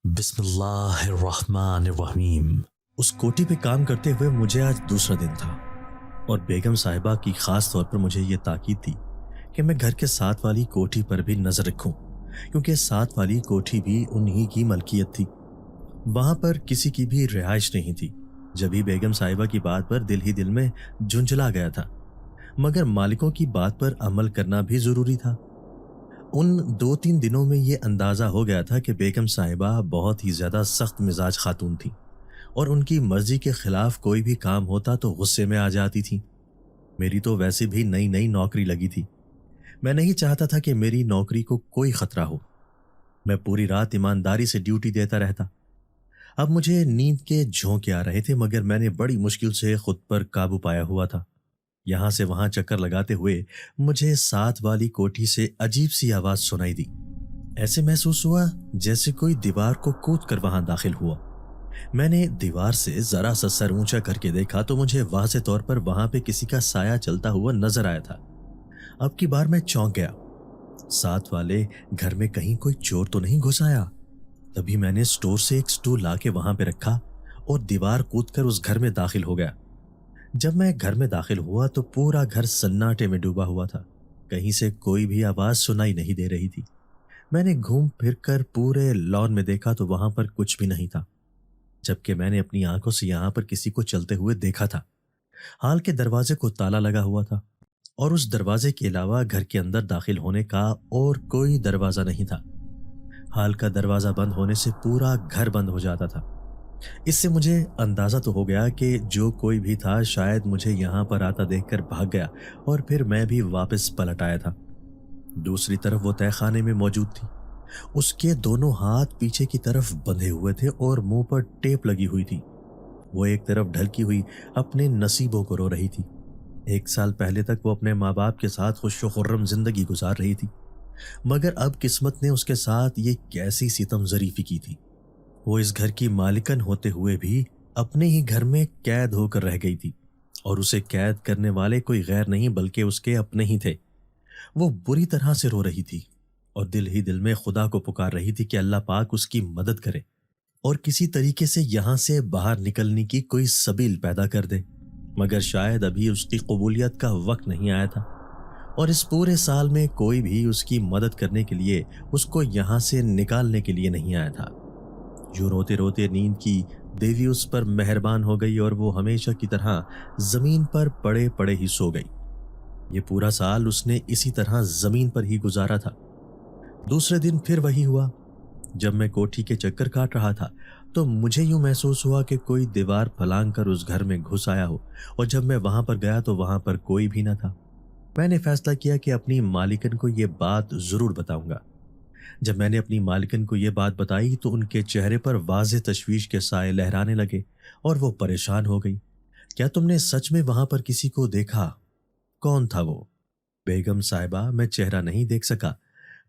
बिस्मिल्लाहिर्रहमानिर्रहीम। उस कोठी पे काम करते हुए मुझे आज दूसरा दिन था और बेगम साहिबा की खास तौर पर मुझे ये ताकीद थी कि मैं घर के साथ वाली कोठी पर भी नजर रखूं, क्योंकि साथ वाली कोठी भी उन्हीं की मलकियत थी। वहां पर किसी की भी रिहाइश नहीं थी। जब भी बेगम साहिबा की बात पर दिल ही दिल में झुंझला गया था, मगर मालिकों की बात पर अमल करना भी जरूरी था। उन 2-3 दिनों में ये अंदाजा हो गया था कि बेगम साहिबा बहुत ही ज्यादा सख्त मिजाज खातून थी और उनकी मर्जी के खिलाफ कोई भी काम होता तो गुस्से में आ जाती थी। मेरी तो वैसे भी नई नई नौकरी लगी थी। मैं नहीं चाहता था कि मेरी नौकरी को कोई खतरा हो। मैं पूरी रात ईमानदारी से ड्यूटी देता रहता। अब मुझे नींद के झोंके आ रहे थे, मगर मैंने बड़ी मुश्किल से खुद पर काबू पाया हुआ था। यहां से वहां चक्कर लगाते हुए मुझे साथ वाली कोठी से अजीब सी आवाज सुनाई दी। ऐसे महसूस हुआ जैसे कोई दीवार को कूद कर वहां दाखिल हुआ। मैंने दीवार से जरा सा सर ऊंचा करके देखा तो मुझे वाज़े तौर पर वहां पे किसी का साया चलता हुआ नजर आया था। अब की बार मैं चौंक गया। साथ वाले घर में कहीं कोई चोर तो नहीं घुस आया। तभी मैंने स्टोर से एक स्टूल लाके वहां पे रखा और दीवार कूदकर उस घर में दाखिल हो गया। जब मैं घर में दाखिल हुआ तो पूरा घर सन्नाटे में डूबा हुआ था। कहीं से कोई भी आवाज सुनाई नहीं दे रही थी। मैंने घूम फिर कर पूरे लॉन में देखा तो वहां पर कुछ भी नहीं था, जबकि मैंने अपनी आंखों से यहां पर किसी को चलते हुए देखा था। हाल के दरवाजे को ताला लगा हुआ था और उस दरवाजे के अलावा घर के अंदर दाखिल होने का और कोई दरवाजा नहीं था। हाल का दरवाजा बंद होने से पूरा घर बंद हो जाता था। इससे मुझे अंदाजा तो हो गया कि जो कोई भी था शायद मुझे यहाँ पर आता देखकर भाग गया और फिर मैं भी वापस पलट आया था। दूसरी तरफ वो तहखाने में मौजूद थी। उसके दोनों हाथ पीछे की तरफ बंधे हुए थे और मुंह पर टेप लगी हुई थी। वो एक तरफ ढलकी हुई अपने नसीबों को रो रही थी। 1 साल पहले तक वो अपने माँ बाप के साथ खुश खुर्रम जिंदगी गुजार रही थी, मगर अब किस्मत ने उसके साथ ये कैसी सितम जरीफी की थी। वो इस घर की मालिकन होते हुए भी अपने ही घर में कैद होकर रह गई थी और उसे कैद करने वाले कोई गैर नहीं बल्कि उसके अपने ही थे। वो बुरी तरह से रो रही थी और दिल ही दिल में खुदा को पुकार रही थी कि अल्लाह पाक उसकी मदद करे और किसी तरीके से यहां से बाहर निकलने की कोई सबील पैदा कर दे। मगर शायद अभी उसकी कबूलियत का वक्त नहीं आया था और इस पूरे साल में कोई भी उसकी मदद करने के लिए, उसको यहां से निकालने के लिए नहीं आया था। यूं रोते रोते नींद की देवी उस पर मेहरबान हो गई और वो हमेशा की तरह जमीन पर पड़े पड़े ही सो गई। ये पूरा साल उसने इसी तरह जमीन पर ही गुजारा था। दूसरे दिन फिर वही हुआ। जब मैं कोठी के चक्कर काट रहा था तो मुझे यूं महसूस हुआ कि कोई दीवार फलांग कर उस घर में घुस आया हो, और जब मैं वहां पर गया तो वहां पर कोई भी न था। मैंने फैसला किया कि अपनी मालिकन को यह बात जरूर बताऊंगा। जब मैंने अपनी मालिकन को यह बात बताई तो उनके चेहरे पर वाज़े तशवीश के साए लहराने लगे और वो परेशान हो गई। क्या तुमने सच में वहां पर किसी को देखा? कौन था वो? बेगम साहिबा, मैं चेहरा नहीं देख सका,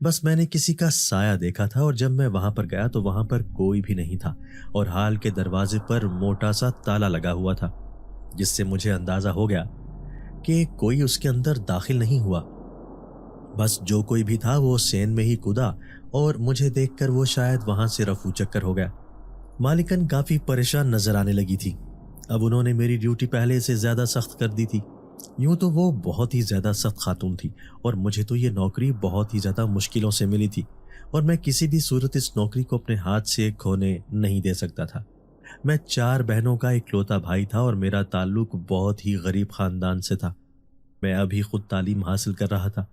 बस मैंने किसी का साया देखा था और जब मैं वहां पर गया तो वहां पर कोई भी नहीं था और हाल के दरवाजे पर मोटा सा ताला लगा हुआ था, जिससे मुझे अंदाजा हो गया कि कोई उसके अंदर दाखिल नहीं हुआ। बस जो कोई भी था वो सेन में ही कूदा और मुझे देखकर वो शायद वहां से रफू चक्कर हो गया। मालिकन काफी परेशान नजर आने लगी थी। अब उन्होंने मेरी ड्यूटी पहले से ज्यादा सख्त कर दी थी। यूं तो वो बहुत ही ज्यादा सख्त खातून थी और मुझे तो ये नौकरी बहुत ही ज्यादा मुश्किलों से मिली थी और मैं किसी भी सूरत इस नौकरी को अपने हाथ से खोने नहीं दे सकता था। मैं 4 बहनों का इकलौता भाई था और मेरा ताल्लुक बहुत ही गरीब खानदान से था। मैं अभी खुद तालीम हासिल कर रहा था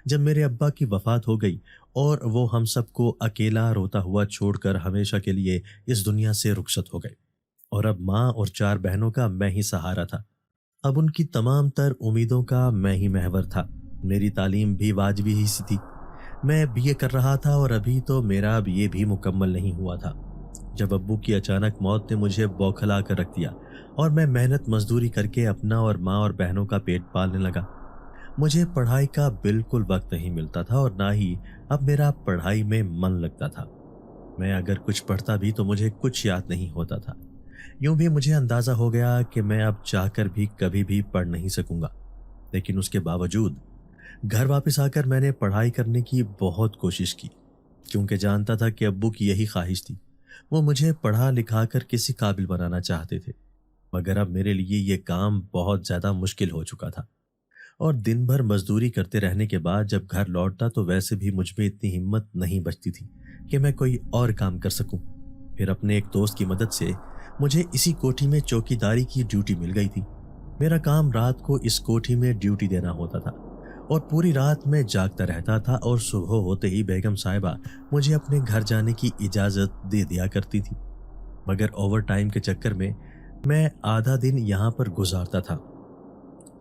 जब मेरे अब्बा की वफात हो गई और वो हम सबको अकेला रोता हुआ छोड़कर हमेशा के लिए इस दुनिया से रुखसत हो गए। और अब माँ और 4 बहनों का मैं ही सहारा था। अब उनकी तमाम तर उम्मीदों का मैं ही महवर था। मेरी तालीम भी वाजिबी ही सी थी। मैं बीए कर रहा था और अभी तो मेरा बीए भी मुकम्मल नहीं हुआ था जब अब्बू की अचानक मौत ने मुझे बौखला कर रख दिया और मैं मेहनत मजदूरी करके अपना और माँ और बहनों का पेट पालने लगा। मुझे पढ़ाई का बिल्कुल वक्त नहीं मिलता था और ना ही अब मेरा पढ़ाई में मन लगता था। मैं अगर कुछ पढ़ता भी तो मुझे कुछ याद नहीं होता था। यूं भी मुझे अंदाजा हो गया कि मैं अब चाहकर भी कभी भी पढ़ नहीं सकूंगा। लेकिन उसके बावजूद घर वापस आकर मैंने पढ़ाई करने की बहुत कोशिश की, क्योंकि जानता था कि अब्बू की यही ख्वाहिश थी। وہ مجھے پڑھا لکھا کر کسی قابل بنانا چاہتے تھے، مگر اب میرے لیے یہ کام بہت زیادہ مشکل ہو چکا تھا، اور دن بھر مزدوری کرتے رہنے کے بعد جب گھر لوٹتا تو ویسے بھی مجھ میں اتنی ہمت نہیں بچتی تھی کہ میں کوئی اور کام کر سکوں۔ پھر اپنے ایک دوست کی مدد سے مجھے اسی کوٹھی میں چوکیداری کی ڈیوٹی مل گئی تھی۔ میرا کام رات کو اس کوٹھی میں ڈیوٹی دینا ہوتا تھا، اور پوری رات میں جاگتا رہتا تھا، اور صبح ہوتے ہی بیگم صاحبہ مجھے اپنے گھر جانے کی اجازت دے دیا کرتی تھی۔ مگر اوور ٹائم کے چکر میں آدھا دن یہاں پر گزارتا تھا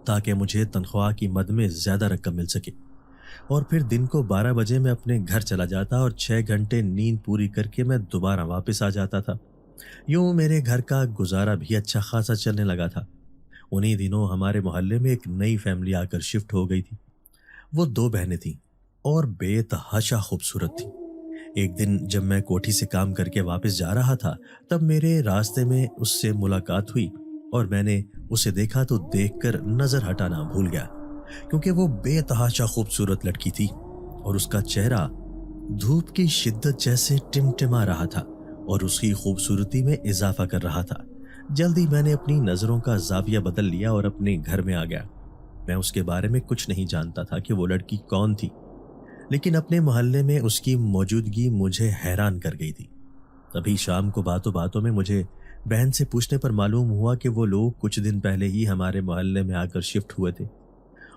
تاکہ مجھے تنخواہ کی مد میں زیادہ رقم مل سکے، اور پھر دن کو 12 بجے میں اپنے گھر چلا جاتا اور 6 گھنٹے نیند پوری کر کے میں دوبارہ واپس آ جاتا تھا۔ یوں میرے گھر کا گزارا بھی اچھا خاصا چلنے لگا تھا۔ انہی دنوں ہمارے محلے میں ایک نئی فیملی آ کر شفٹ ہو گئی تھی۔ وہ 2 بہنیں تھیں اور بے تحاشا خوبصورت تھیں۔ ایک دن جب میں کوٹھی سے کام کر کے واپس جا رہا تھا تب میرے راستے میں اس سے ملاقات ہوئی، اور میں نے اسے دیکھا تو دیکھ کر نظر ہٹانا بھول گیا، کیونکہ وہ بے تحاشا خوبصورت لڑکی تھی اور اس کا چہرہ دھوپ کی شدت جیسے ٹمٹما رہا تھا اور اس کی خوبصورتی میں اضافہ کر رہا تھا۔ جلدی میں نے اپنی نظروں کا زاویہ بدل لیا اور اپنے گھر میں آ گیا۔ میں اس کے بارے میں کچھ نہیں جانتا تھا کہ وہ لڑکی کون تھی، لیکن اپنے محلے میں اس کی موجودگی مجھے حیران کر گئی تھی۔ تبھی شام کو باتوں باتوں میں مجھے بہن سے پوچھنے پر معلوم ہوا کہ وہ لوگ کچھ دن پہلے ہی ہمارے محلے میں آ کر شفٹ ہوئے تھے،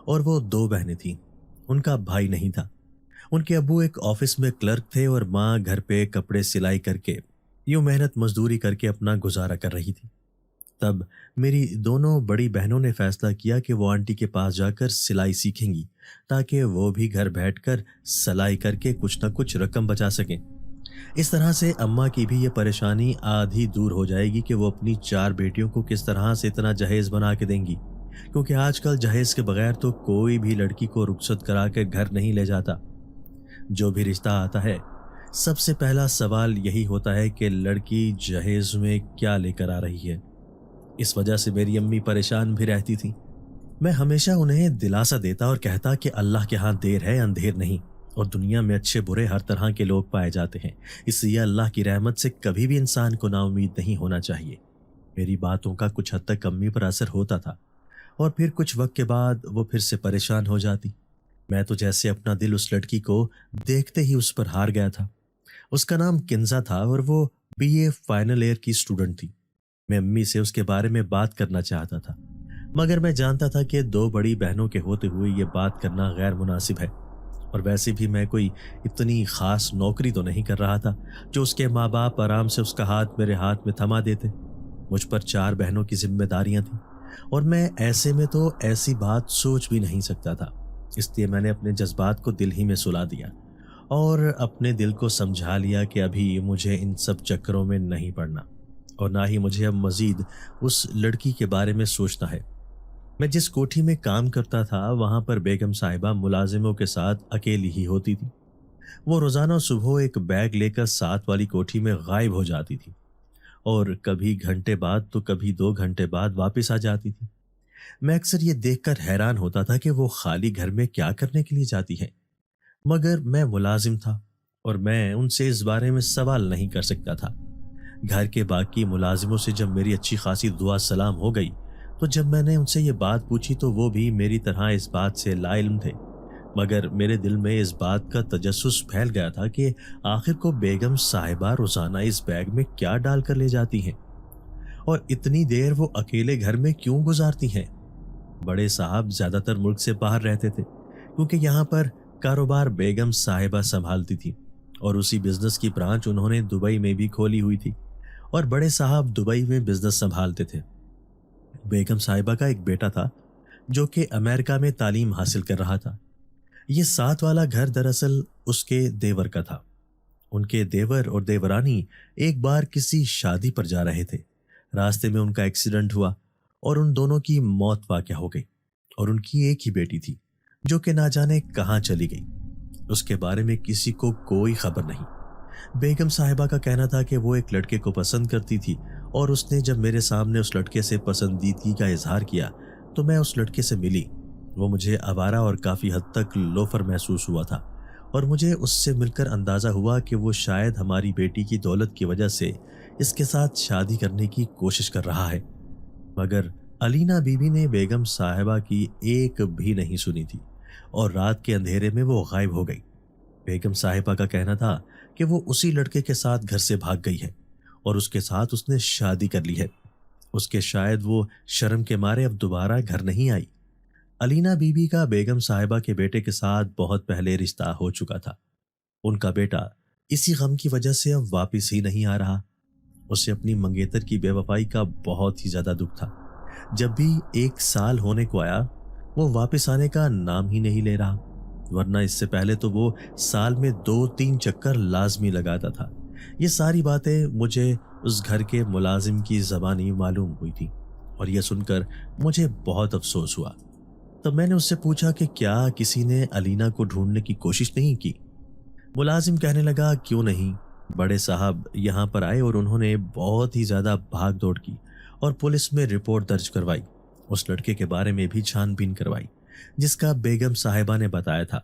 اور وہ 2 بہنیں تھیں۔ ان کا بھائی نہیں تھا۔ ان کے ابو ایک آفس میں کلرک تھے اور ماں گھر پہ کپڑے سلائی کر کے یوں محنت مزدوری کر کے اپنا گزارا کر رہی تھی۔ تب میری دونوں بڑی بہنوں نے فیصلہ کیا کہ وہ آنٹی کے پاس جا کر سلائی سیکھیں گی تاکہ وہ بھی گھر بیٹھ کر سلائی کر کے کچھ نہ کچھ رقم بچا سکیں۔ اس طرح سے اماں کی بھی یہ پریشانی آدھی دور ہو جائے گی کہ وہ اپنی 4 بیٹیوں کو کس طرح سے اتنا جہیز بنا کے دیں گی، کیونکہ آج کل جہیز کے بغیر تو کوئی بھی لڑکی کو رخصت کرا کے گھر نہیں لے جاتا۔ جو بھی رشتہ آتا ہے سب سے پہلا سوال یہی ہوتا ہے کہ لڑکی جہیز میں کیا لے کر آ رہی ہے۔ اس وجہ سے میری امی پریشان بھی رہتی تھی۔ میں ہمیشہ انہیں دلاسا دیتا اور کہتا کہ اللہ کے ہاں دیر ہے اندھیر نہیں، اور دنیا میں اچھے برے ہر طرح کے لوگ پائے جاتے ہیں، اس لیے اللہ کی رحمت سے کبھی بھی انسان کو نا امید نہیں ہونا چاہیے۔ میری باتوں کا کچھ حد تک امی پر اثر ہوتا تھا، اور پھر کچھ وقت کے بعد وہ پھر سے پریشان ہو جاتی۔ میں تو جیسے اپنا دل اس لڑکی کو دیکھتے ہی اس پر ہار گیا تھا۔ اس کا نام کنزا تھا اور وہ BA فائنل ایئر کی اسٹوڈنٹ تھی۔ میں امی سے اس کے بارے میں بات کرنا چاہتا تھا، مگر میں جانتا تھا کہ 2 بڑی بہنوں کے ہوتے ہوئے یہ بات کرنا غیر مناسب ہے، اور ویسے بھی میں کوئی اتنی خاص نوکری تو نہیں کر رہا تھا جو اس کے ماں باپ آرام سے اس کا ہاتھ میرے ہاتھ میں تھما دیتے۔ مجھ پر 4 بہنوں کی ذمہ داریاں تھیں، اور میں ایسے میں تو ایسی بات سوچ بھی نہیں سکتا تھا۔ اس لیے میں نے اپنے جذبات کو دل ہی میں سلا دیا اور اپنے دل کو سمجھا لیا کہ ابھی مجھے ان سب چکروں میں نہیں پڑنا، اور نہ ہی مجھے اب مزید اس لڑکی کے بارے میں سوچنا ہے۔ میں جس کوٹھی میں کام کرتا تھا وہاں پر بیگم صاحبہ ملازموں کے ساتھ اکیلی ہی ہوتی تھی۔ وہ روزانہ صبح ایک بیگ لے کر 7 والی کوٹھی میں غائب ہو جاتی تھی، اور کبھی گھنٹے بعد تو کبھی 2 گھنٹے بعد واپس آ جاتی تھی۔ میں اکثر یہ دیکھ کر حیران ہوتا تھا کہ وہ خالی گھر میں کیا کرنے کے لیے جاتی ہے، مگر میں ملازم تھا اور میں ان سے اس بارے میں سوال نہیں کر سکتا تھا۔ گھر کے باقی ملازموں سے جب میری اچھی خاصی دعا سلام ہو گئی تو جب میں نے ان سے یہ بات پوچھی تو وہ بھی میری طرح اس بات سے لا علم تھے، مگر میرے دل میں اس بات کا تجسس پھیل گیا تھا کہ آخر کو بیگم صاحبہ روزانہ اس بیگ میں کیا ڈال کر لے جاتی ہیں، اور اتنی دیر وہ اکیلے گھر میں کیوں گزارتی ہیں۔ بڑے صاحب زیادہ تر ملک سے باہر رہتے تھے، کیونکہ یہاں پر کاروبار بیگم صاحبہ سنبھالتی تھی، اور اسی بزنس کی برانچ انہوں نے دبئی میں بھی کھولی ہوئی تھی، اور بڑے صاحب دبئی میں بزنس سنبھالتے تھے۔ بیگم صاحبہ کا ایک بیٹا تھا جو کہ امریکہ میں تعلیم حاصل کر رہا تھا۔ یہ 7 والا گھر دراصل اس کے دیور کا تھا۔ ان کے دیور اور دیورانی ایک بار کسی شادی پر جا رہے تھے، راستے میں ان کا ایکسیڈنٹ ہوا اور ان دونوں کی موت واقع ہو گئی، اور ان کی ایک ہی بیٹی تھی جو کہ نہ جانے کہاں چلی گئی۔ اس کے بارے میں کسی کو کوئی خبر نہیں۔ بیگم صاحبہ کا کہنا تھا کہ وہ ایک لڑکے کو پسند کرتی تھی، اور اس نے جب میرے سامنے اس لڑکے سے پسندیدگی کا اظہار کیا تو میں اس لڑکے سے ملی۔ وہ مجھے آوارہ اور کافی حد تک لوفر محسوس ہوا تھا، और मुझे उससे मिलकर अंदाज़ा हुआ कि वो शायद हमारी बेटी की दौलत की वजह से इसके साथ शादी करने की कोशिश कर रहा है। मगर अलीना बीबी ने बेगम साहिबा की एक भी नहीं सुनी थी और रात के अंधेरे में वो गायब हो गई। बेगम साहिबा का कहना था कि वो उसी लड़के के साथ घर से भाग गई है और उसके साथ उसने शादी कर ली है। उसके शायद वो शर्म के मारे अब दोबारा घर नहीं आई। अलीना बीबी का बेगम साहिबा के बेटे के साथ बहुत पहले रिश्ता हो चुका था। उनका बेटा इसी गम की वजह से अब वापस ही नहीं आ रहा। उसे अपनी मंगेतर की बेवफाई का बहुत ही ज्यादा दुख था। जब भी 1 साल होने को आया, वो वापस आने का नाम ही नहीं ले रहा, वरना इससे पहले तो वो साल में 2-3 चक्कर लाजमी लगाता था। ये सारी बातें मुझे उस घर के मुलाजिम की ज़बानी मालूम हुई थी और यह सुनकर मुझे बहुत अफसोस हुआ। तब मैंने उससे पूछा कि क्या किसी ने अलीना को ढूंढने की कोशिश नहीं की। मुलाजिम कहने लगा, क्यों नहीं, बड़े साहब यहाँ पर आए और उन्होंने बहुत ही ज़्यादा भाग दौड़ की और पुलिस में रिपोर्ट दर्ज करवाई। उस लड़के के बारे में भी छानबीन करवाई जिसका बेगम साहिबा ने बताया था।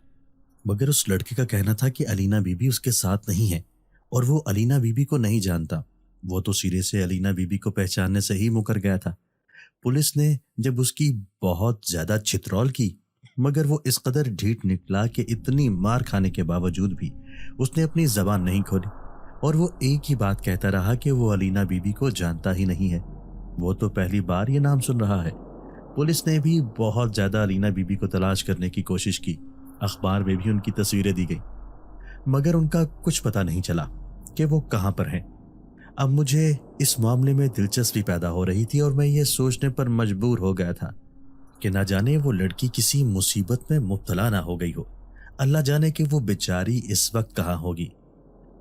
मगर उस लड़के का कहना था कि अलीना बीबी उसके साथ नहीं है और वो अलीना बीबी को नहीं जानता। वो तो सिरे से अलीना बीबी को पहचानने से ही मुकर गया था। पुलिस ने जब उसकी बहुत ज्यादा छितरौल की, मगर वो इस कदर ढीठ निकला कि इतनी मार खाने के बावजूद भी उसने अपनी जबान नहीं खोली और वो एक ही बात कहता रहा कि वो अलीना बीबी को जानता ही नहीं है, वो तो पहली बार ये नाम सुन रहा है। पुलिस ने भी बहुत ज्यादा अलीना बीबी को तलाश करने की कोशिश की, अखबार में भी उनकी तस्वीरें दी गई, मगर उनका कुछ पता नहीं चला कि वो कहाँ पर हैं। अब मुझे इस मामले में दिलचस्पी पैदा हो रही थी और मैं ये सोचने पर मजबूर हो गया था कि ना जाने वो लड़की किसी मुसीबत में मुब्तला ना हो गई हो। अल्लाह जाने कि वो बेचारी इस वक्त कहाँ होगी।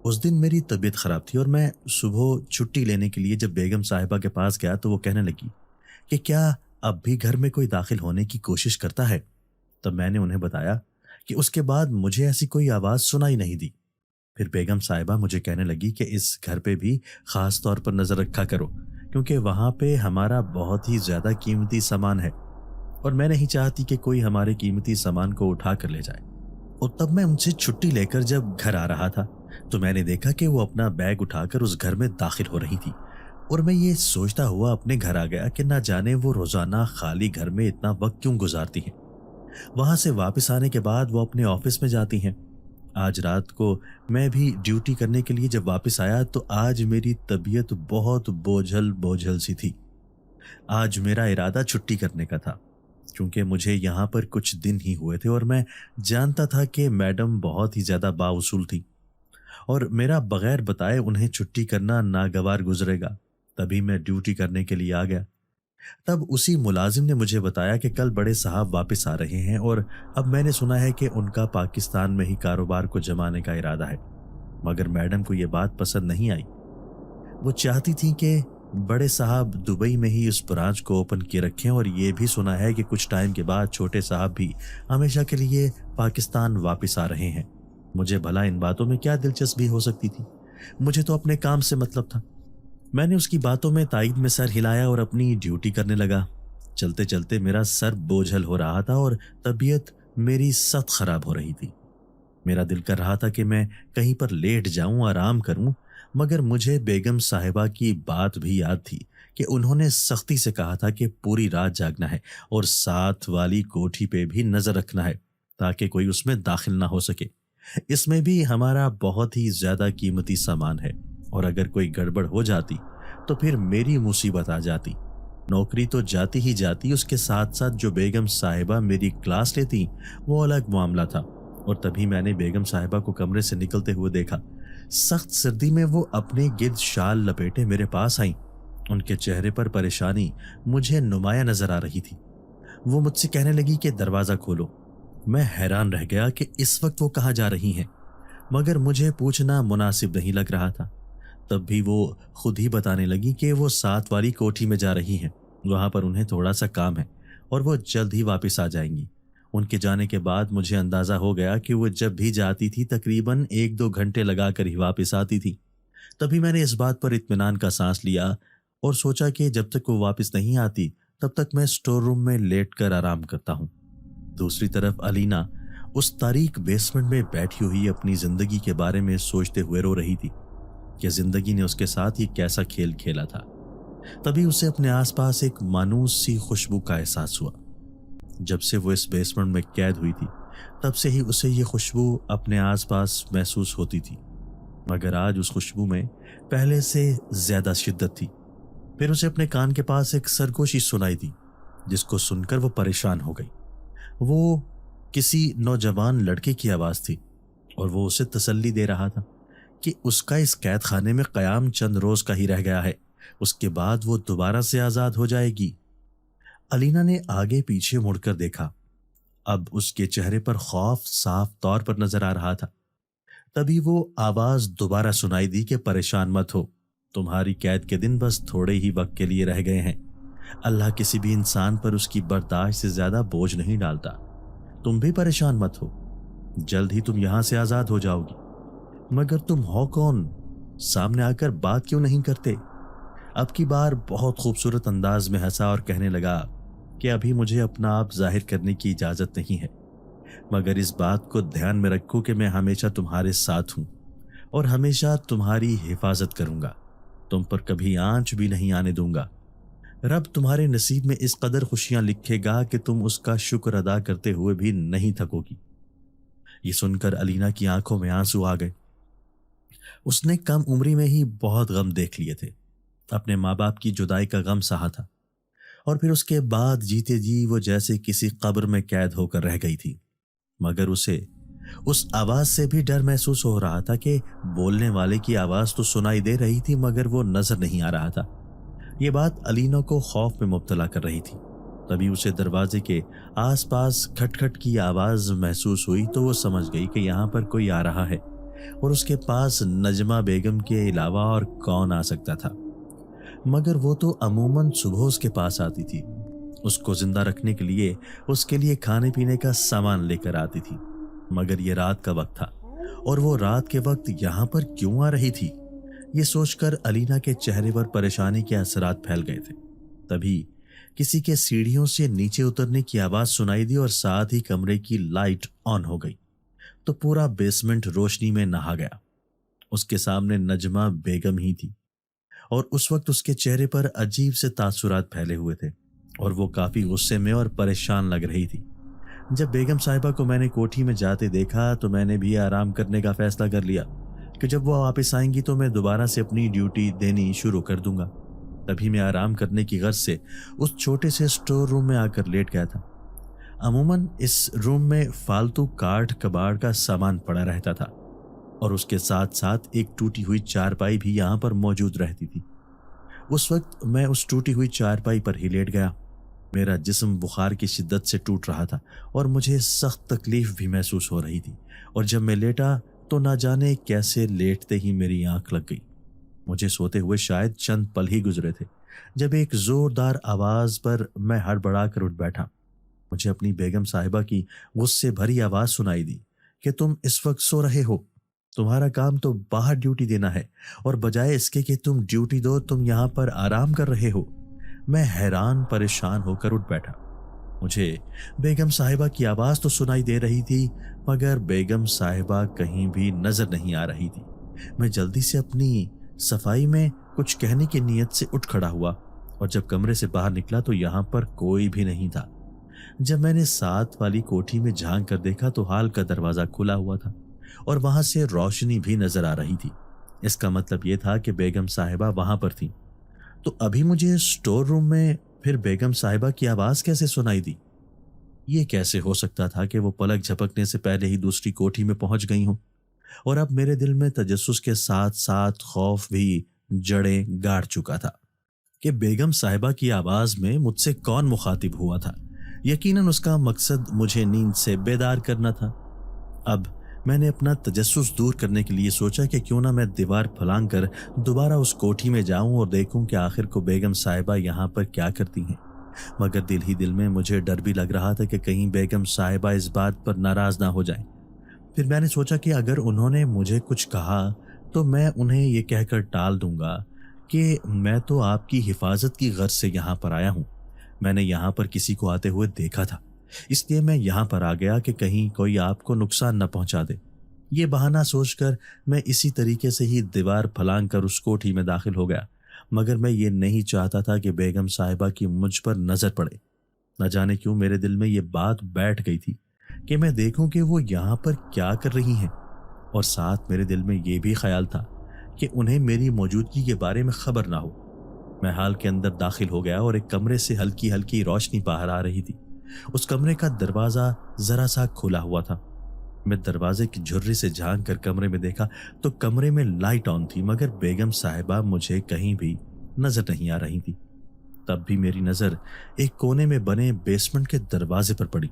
उस दिन मेरी तबीयत खराब थी और मैं सुबह छुट्टी लेने के लिए जब बेगम साहिबा के पास गया तो वो कहने लगी कि क्या अब भी घर में कोई दाखिल होने की कोशिश करता है। तब मैंने उन्हें बताया कि उसके बाद मुझे ऐसी कोई आवाज़ सुनाई नहीं दी। फिर बेगम साहिबा मुझे कहने लगी कि इस घर पे भी ख़ास तौर पर नज़र रखा करो, क्योंकि वहाँ पे हमारा बहुत ही ज़्यादा कीमती सामान है और मैं नहीं चाहती कि कोई हमारे कीमती सामान को उठा कर ले जाए। और तब मैं उनसे छुट्टी लेकर जब घर आ रहा था तो मैंने देखा कि वो अपना बैग उठाकर उस घर में दाखिल हो रही थी और मैं ये सोचता हुआ अपने घर आ गया कि ना जाने वो रोज़ाना खाली घर में इतना वक्त क्यों गुजारती हैं। वहाँ से वापस आने के बाद वो अपने ऑफिस में जाती हैं। आज रात को मैं भी ड्यूटी करने के लिए जब वापस आया तो आज मेरी तबीयत बहुत बोझल बोझल सी थी। आज मेरा इरादा छुट्टी करने का था, क्योंकि मुझे यहाँ पर कुछ दिन ही हुए थे और मैं जानता था कि मैडम बहुत ही ज़्यादा बाउसूल थी और मेरा बगैर बताए उन्हें छुट्टी करना नागवार गुजरेगा। तभी मैं ड्यूटी करने के लिए आ गया। तब उसी मुलाजिम ने मुझे बताया कि कल बड़े साहब वापस आ रहे हैं और अब मैंने सुना है कि उनका पाकिस्तान में ही कारोबार को जमाने का इरादा है। मगर मैडम को यह बात पसंद नहीं आई। वो चाहती थी कि बड़े साहब दुबई में ही उस ब्रांच को ओपन किए रखें और ये भी सुना है कि कुछ टाइम के बाद छोटे साहब भी हमेशा के लिए पाकिस्तान वापस आ रहे हैं। मुझे भला इन बातों में क्या दिलचस्पी हो सकती थी, मुझे तो अपने काम से मतलब था। मैंने उसकी बातों में तायद में सर हिलाया और अपनी ड्यूटी करने लगा। चलते चलते मेरा सर बोझल हो रहा था और तबीयत मेरी सख्त खराब हो रही थी। मेरा दिल कर रहा था कि मैं कहीं पर लेट जाऊं, आराम करूं, मगर मुझे बेगम साहिबा की बात भी याद थी कि उन्होंने सख्ती से कहा था कि पूरी रात जागना है और साथ वाली कोठी पे भी नजर रखना है ताकि कोई उसमें दाखिल ना हो सके। इसमें भी हमारा बहुत ही ज्यादा कीमती सामान है और अगर कोई गड़बड़ हो जाती तो फिर मेरी मुसीबत आ जाती। नौकरी तो जाती ही जाती, उसके साथ साथ जो बेगम साहिबा मेरी क्लास लेती वो अलग मामला था। और तभी मैंने बेगम साहिबा को कमरे से निकलते हुए देखा। सख्त सर्दी में वो अपने गिर्द शाल लपेटे मेरे पास आईं। उनके चेहरे पर परेशानी मुझे नुमाया नजर आ रही थी। वो मुझसे कहने लगी कि दरवाजा खोलो। मैं हैरान रह गया कि इस वक्त वो कहाँ जा रही हैं, मगर मुझे पूछना मुनासिब नहीं लग रहा था। तब भी वो खुद ही बताने लगी कि वो साथ वाली कोठी में जा रही हैं, वहां पर उन्हें थोड़ा सा काम है और वो जल्द ही वापस आ जाएंगी। उनके जाने के बाद मुझे अंदाजा हो गया कि वो जब भी जाती थी तकरीबन 1-2 घंटे लगाकर ही वापस आती थी। तभी मैंने इस बात पर इत्मीनान का सांस लिया और सोचा कि जब तक वो वापस नहीं आती तब तक मैं स्टोर रूम में लेट कर आराम करता हूँ। दूसरी तरफ अलीना उस तारीक बेसमेंट में बैठी हुई अपनी जिंदगी के बारे में सोचते हुए रो रही थी कि जिंदगी ने उसके साथ ये कैसा खेल खेला था। तभी उसे अपने आसपास एक मानूस सी खुशबू का एहसास हुआ। जब से वो इस बेसमेंट में कैद हुई थी तब से ही उसे ये खुशबू अपने आसपास महसूस होती थी, मगर आज उस खुशबू में पहले से ज्यादा शिद्दत थी। फिर उसे अपने कान के पास एक सरगोशी सुनाई दी, जिसको सुनकर वो परेशान हो गई। वो किसी नौजवान लड़के की आवाज थी और वो उसे तसल्ली दे रहा था कि उसका इस कैद खाने में कयाम चंद रोज का ही रह गया है, उसके बाद वो दोबारा से आजाद हो जाएगी। अलीना ने आगे पीछे मुड़कर देखा। अब उसके चेहरे पर खौफ साफ तौर पर नजर आ रहा था। तभी वो आवाज दोबारा सुनाई दी कि परेशान मत हो, तुम्हारी कैद के दिन बस थोड़े ही वक्त के लिए रह गए हैं। अल्लाह किसी भी इंसान पर उसकी बर्दाश्त से ज्यादा बोझ नहीं डालता। तुम भी परेशान मत हो, जल्द ही तुम यहां से आजाद हो जाओगी। मगर तुम हो कौन? सामने आकर बात क्यों नहीं करते? अब की बार बहुत खूबसूरत अंदाज में हंसा और कहने लगा कि अभी मुझे अपना आप जाहिर करने की इजाजत नहीं है, मगर इस बात को ध्यान में रखो कि मैं हमेशा तुम्हारे साथ हूं और हमेशा तुम्हारी हिफाजत करूंगा। तुम पर कभी आंच भी नहीं आने दूंगा। रब तुम्हारे नसीब में इस कदर खुशियां लिखेगा कि तुम उसका शुक्र अदा करते हुए भी नहीं थकोगी। ये सुनकर अलीना की आंखों में आंसू आ गए। उसने कम उम्री में ही बहुत गम देख लिए थे। अपने माँ बाप की जुदाई का गम सहा था और फिर उसके बाद जीते जी वो जैसे किसी कब्र में कैद होकर रह गई थी। मगर उसे उस आवाज से भी डर महसूस हो रहा था कि बोलने वाले की आवाज तो सुनाई दे रही थी मगर वो नजर नहीं आ रहा था। ये बात अलीना को खौफ में मुब्तला कर रही थी। तभी उसे दरवाजे के आसपास खटखट की आवाज महसूस हुई तो वो समझ गई कि यहाँ पर कोई आ रहा है और उसके पास नजमा बेगम के अलावा और कौन आ सकता था। मगर वो तो अमूमन सुबह उसके पास आती थी, उसको जिंदा रखने के लिए उसके लिए खाने पीने का सामान लेकर आती थी। मगर ये रात का वक्त था और वो रात के वक्त यहाँ पर क्यों आ रही थी? ये सोचकर अलीना के चेहरे पर परेशानी के असरात फैल गए थे। तभी किसी के सीढ़ियों से नीचे उतरने की आवाज सुनाई दी और साथ ही कमरे की लाइट ऑन हो गई तो पूरा बेसमेंट रोशनी में नहा गया। उसके सामने नजमा बेगम ही थी और उस वक्त उसके चेहरे पर अजीब से तासुरात फैले हुए थे और वो काफी गुस्से में और परेशान लग रही थी। जब बेगम साहिबा को मैंने कोठी में जाते देखा तो मैंने भी आराम करने का फैसला कर लिया कि जब वो वापस आएंगी तो मैं दोबारा से अपनी ड्यूटी देनी शुरू कर दूंगा। तभी मैं आराम करने की गर्ज से उस छोटे से स्टोर रूम में आकर लेट गया था। अमूमन इस रूम में फालतू काठ कबाड़ का सामान पड़ा रहता था और उसके साथ साथ एक टूटी हुई चारपाई भी यहाँ पर मौजूद रहती थी। उस वक्त मैं उस टूटी हुई चारपाई पर ही लेट गया। मेरा जिस्म बुखार की शिद्दत से टूट रहा था और मुझे सख्त तकलीफ भी महसूस हो रही थी और जब मैं लेटा तो ना जाने कैसे लेटते ही मेरी आंख लग गई। मुझे सोते हुए शायद चंद पल ही गुजरे थे जब एक जोरदार आवाज पर मैं हड़बड़ा कर उठ बैठा। मुझे अपनी बेगम साहिबा की गुस्से भरी आवाज सुनाई दी कि तुम इस वक्त सो रहे हो, तुम्हारा काम तो बाहर ड्यूटी देना है और बजाय इसके कि तुम ड्यूटी दो तुम यहाँ पर आराम कर रहे हो। मैं हैरान परेशान होकर उठ बैठा। मुझे बेगम साहिबा की आवाज तो सुनाई दे रही थी मगर बेगम साहिबा कहीं भी नजर नहीं आ रही थी। मैं जल्दी से अपनी सफाई में कुछ कहने की नीयत से उठ खड़ा हुआ और जब कमरे से बाहर निकला तो यहाँ पर कोई भी नहीं था। जब मैंने साथ वाली कोठी में झांक कर देखा तो हाल का दरवाजा खुला हुआ था और वहां से रोशनी भी नजर आ रही थी। इसका मतलब यह था कि बेगम साहिबा वहां पर थी। तो अभी मुझे स्टोर रूम में फिर बेगम साहिबा की आवाज कैसे सुनाई दी? ये कैसे हो सकता था कि वो पलक झपकने से पहले ही दूसरी कोठी में पहुंच गई हूं? और अब मेरे दिल में तजस्सुस के साथ साथ खौफ भी जड़ें गाड़ चुका था कि बेगम साहिबा की आवाज में मुझसे कौन मुखातिब हुआ था। यकीनन उसका मकसद मुझे नींद से बेदार करना था। अब मैंने अपना तजस्सुस दूर करने के लिए सोचा कि क्यों ना मैं दीवार फलांग कर दोबारा उस कोठी में जाऊं और देखूं कि आखिर को बेगम साहिबा यहाँ पर क्या करती हैं। मगर दिल ही दिल में मुझे डर भी लग रहा था कि कहीं बेगम साहिबा इस बात पर नाराज ना हो जाएं। फिर मैंने सोचा कि अगर उन्होंने मुझे कुछ कहा तो मैं उन्हें ये कहकर टाल दूंगा कि मैं तो आपकी हिफाजत की गर्ज से यहाँ पर आया हूँ। मैंने यहाँ पर किसी को आते हुए देखा था इसलिए मैं यहाँ पर आ गया कि कहीं कोई आपको नुकसान न पहुँचा दे। ये बहाना सोचकर मैं इसी तरीके से ही दीवार फलांग कर उस कोठी में दाखिल हो गया, मगर मैं ये नहीं चाहता था कि बेगम साहिबा की मुझ पर नज़र पड़े। न जाने क्यों मेरे दिल में ये बात बैठ गई थी कि मैं देखूं कि वो यहाँ पर क्या कर रही हैं, और साथ मेरे दिल में ये भी ख्याल था कि उन्हें मेरी मौजूदगी के बारे में खबर ना हो। मैं हाल के अंदर दाखिल हो गया और एक कमरे से हल्की हल्की रोशनी बाहर आ रही थी। उस कमरे का दरवाज़ा ज़रा सा खुला हुआ था। मैं दरवाजे की झुर्री से झांक कर कमरे में देखा तो कमरे में लाइट ऑन थी, मगर बेगम साहिबा मुझे कहीं भी नजर नहीं आ रही थी। तब भी मेरी नजर एक कोने में बने बेसमेंट के दरवाजे पर पड़ी।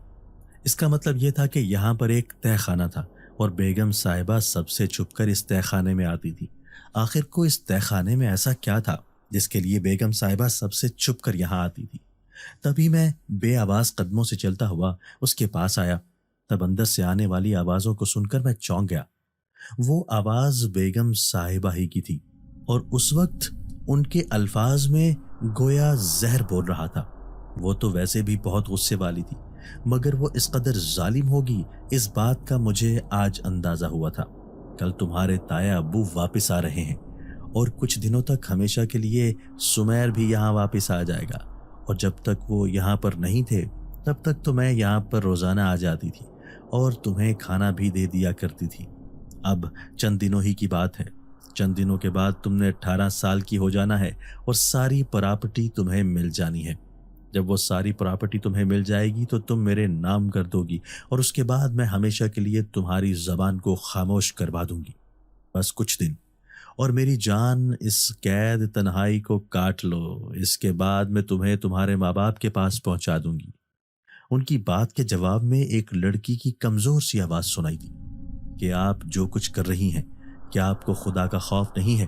इसका मतलब यह था कि यहाँ पर एक तहखाना था और बेगम साहिबा सबसे छुपकर इस तहखाने में आती थी। आखिर को इस तहखाने में ऐसा क्या था जिसके लिए बेगम साहिबा सबसे छुपकर यहाँ आती थी। तभी मैं बेआवाज कदमों से चलता हुआ उसके पास आया। तब अंदर से आने वाली आवाजों को सुनकर मैं चौंक गया। वो आवाज बेगम साहिबा ही की थी और उस वक्त उनके अल्फाज में गोया जहर बोल रहा था। वो तो वैसे भी बहुत गुस्से वाली थी, मगर वो इस कदर जालिम होगी इस बात का मुझे आज अंदाजा हुआ था। कल तुम्हारे ताया अब्बू वापस आ रहे हैं और कुछ दिनों तक हमेशा के लिए सुमैर भी यहाँ वापस आ जाएगा, और जब तक वो यहाँ पर नहीं थे तब तक तो मैं यहाँ पर रोजाना आ जाती थी और तुम्हें खाना भी दे दिया करती थी। अब चंद दिनों ही की बात है, चंद दिनों के बाद तुमने 18 साल की हो जाना है और सारी प्रॉपर्टी तुम्हें मिल जानी है। जब वो सारी प्रॉपर्टी तुम्हें मिल जाएगी तो तुम मेरे नाम कर दोगी और उसके बाद मैं हमेशा के लिए तुम्हारी जबान को खामोश करवा दूंगी। बस कुछ दिन और मेरी जान इस कैद तन्हाई को काट लो, इसके बाद मैं तुम्हें तुम्हारे माँ बाप के पास पहुंचा दूंगी। उनकी बात के जवाब में एक लड़की की कमजोर सी आवाज सुनाई दी कि आप जो कुछ कर रही हैं, क्या आपको खुदा का खौफ नहीं है?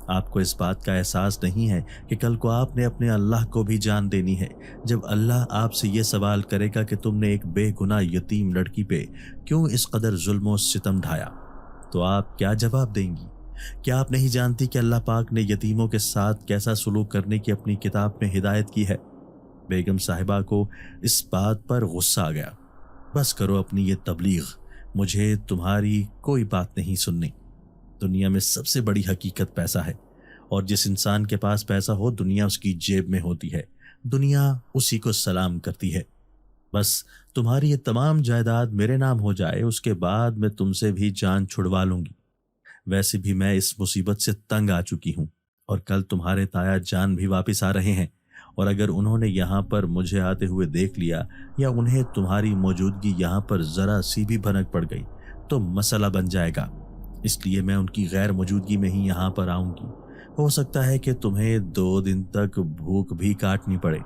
आपको इस बात का एहसास नहीं है कि कल को आपने अपने अल्लाह को भी जान देनी है। जब अल्लाह आपसे ये सवाल करेगा कि तुमने एक बेगुनाह यतीम लड़की पे क्यों इस कदर जुल्म और सितम ढाया, तो आप क्या जवाब देंगी? क्या आप नहीं जानती कि अल्लाह पाक ने यतीमों के साथ कैसा सलूक करने की अपनी किताब में हिदायत की है? बेगम साहिबा को इस बात पर गुस्सा आ गया। बस करो अपनी ये तबलीग, मुझे तुम्हारी कोई बात नहीं सुननी। दुनिया में सबसे बड़ी हकीकत पैसा है, और जिस इंसान के पास पैसा हो दुनिया उसकी जेब में होती है, दुनिया उसी को सलाम करती है। बस तुम्हारी ये तमाम जायदाद मेरे नाम हो जाए, उसके बाद मैं तुमसे भी जान छुड़वा लूंगी। वैसे भी मैं इस मुसीबत से तंग आ चुकी हूँ, और कल तुम्हारे ताया जान भी वापस आ रहे हैं, और अगर उन्होंने यहाँ पर मुझे आते हुए देख लिया या उन्हें तुम्हारी मौजूदगी यहाँ पर जरा सी भी भनक पड़ गई तो मसला बन जाएगा। इसलिए मैं उनकी गैर मौजूदगी में ही यहाँ पर आऊंगी। हो सकता है कि तुम्हें 2 दिन तक भूख भी काटनी पड़े।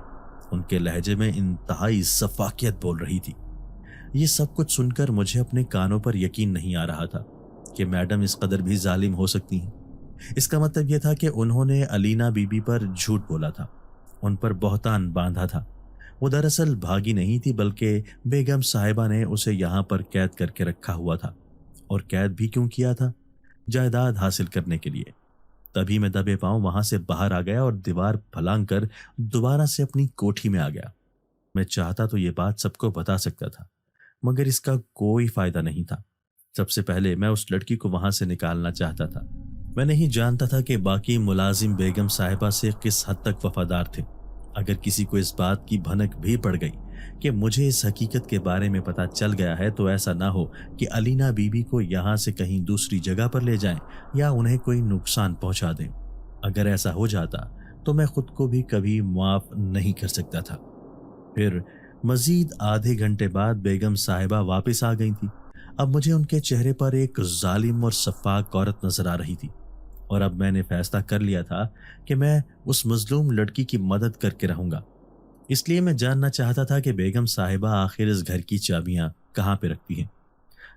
उनके लहजे में इंतहाई सफाकियत बोल रही थी। ये सब कुछ सुनकर मुझे अपने कानों पर यकीन नहीं आ रहा था कि मैडम इस कदर भी जालिम हो सकती हैं। इसका मतलब यह था कि उन्होंने अलीना बीबी पर झूठ बोला था, उन पर बहतान बांधा था। वो दरअसल भागी नहीं थी, बल्कि बेगम साहिबा ने उसे यहाँ पर कैद करके रखा हुआ था। और कैद भी क्यों किया था? जायदाद हासिल करने के लिए। तभी मैं दबे पांव वहां से बाहर आ गया और दीवार फलांग कर दोबारा से अपनी कोठी में आ गया। मैं चाहता तो ये बात सबको बता सकता था, मगर इसका कोई फायदा नहीं था। सबसे पहले मैं उस लड़की को वहां से निकालना चाहता था। मैं नहीं जानता था कि बाकी मुलाजिम बेगम साहिबा से किस हद तक वफादार थे। अगर किसी को इस बात की भनक भी पड़ गई कि मुझे इस हकीकत के बारे में पता चल गया है, तो ऐसा ना हो कि अलीना बीबी को यहाँ से कहीं दूसरी जगह पर ले जाएं या उन्हें कोई नुकसान पहुंचा दें। अगर ऐसा हो जाता तो मैं खुद को भी कभी माफ नहीं कर सकता था। फिर मजीद आधे घंटे बाद बेगम साहिबा वापस आ गई थी। अब मुझे उनके चेहरे पर एक जालिम और सफाक औरत नजर आ रही थी, और अब मैंने फैसला कर लिया था कि मैं उस मजलूम लड़की की मदद करके रहूंगा। इसलिए मैं जानना चाहता था कि बेगम साहिबा आखिर इस घर की चाबियां कहाँ पे रखती हैं।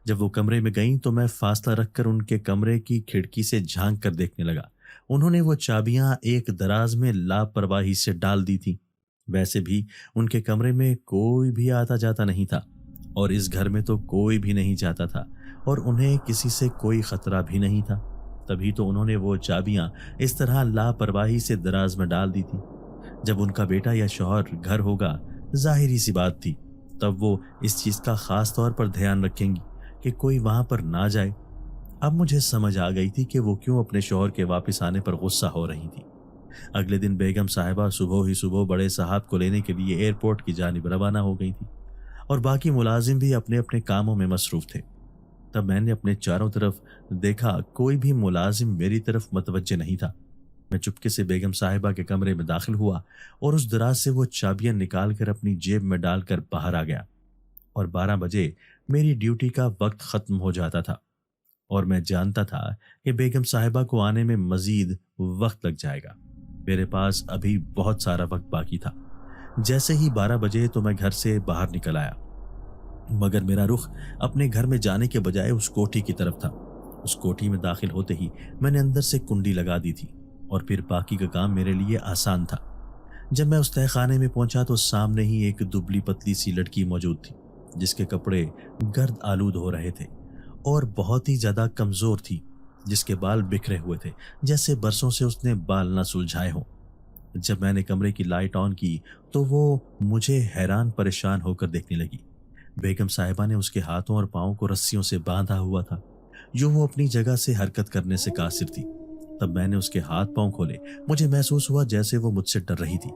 जब वो कमरे में गईं तो मैं फासला रखकर उनके कमरे की खिड़की से झांक कर देखने लगा। उन्होंने वो चाबियां एक दराज में लापरवाही से डाल दी थी। वैसे भी उनके कमरे में कोई भी आता जाता नहीं था, और इस घर में तो कोई भी नहीं जाता था, और उन्हें किसी से कोई खतरा भी नहीं था। तभी तो उन्होंने वो चाबियां इस तरह लापरवाही से दराज में डाल दी थी। जब उनका बेटा या शौहर घर होगा, जाहिरी सी बात थी तब वो इस चीज़ का ख़ास तौर पर ध्यान रखेंगी कि कोई वहाँ पर ना जाए। अब मुझे समझ आ गई थी कि वो क्यों अपने शौहर के वापस आने पर गुस्सा हो रही थी। अगले दिन बेगम साहिबा सुबह ही सुबह बड़े साहब को लेने के लिए एयरपोर्ट की जानिब रवाना हो गई थी और बाकी मुलाजिम भी अपने अपने कामों में मसरूफ थे। तब मैंने अपने चारों तरफ देखा, कोई भी मुलाजिम मेरी तरफ मतवज्जे नहीं था। मैं चुपके से बेगम साहिबा के कमरे में दाखिल हुआ और उस दराज से वो चाबियां निकाल कर अपनी जेब में डालकर बाहर आ गया। और 12 बजे मेरी ड्यूटी का वक्त खत्म हो जाता था और मैं जानता था कि बेगम साहिबा को आने में मजीद वक्त लग जाएगा। मेरे पास अभी बहुत सारा वक्त बाकी था। जैसे ही 12 बजे तो मैं घर से बाहर निकल आया, मगर मेरा रुख अपने घर में जाने के बजाय उस कोठी की तरफ था। उस कोठी में दाखिल होते ही मैंने अंदर से कुंडी लगा दी थी और फिर बाकी का काम मेरे लिए आसान था। जब मैं उस तहखाने में पहुंचा तो सामने ही एक दुबली पतली सी लड़की मौजूद थी, जिसके कपड़े गर्द आलूद हो रहे थे और बहुत ही ज्यादा कमजोर थी, जिसके बाल बिखरे हुए थे, जैसे बरसों से उसने बाल न सुलझाए हों। जब मैंने कमरे की लाइट ऑन की तो वो मुझे हैरान परेशान होकर देखने लगी। बेगम साहिबा ने उसके हाथों और पांवों को रस्सियों से बांधा हुआ था, जो वो अपनी जगह से हरकत करने से कासिर थी। तब मैंने उसके हाथ पांव खोले। मुझे महसूस हुआ जैसे वो मुझसे डर रही थी।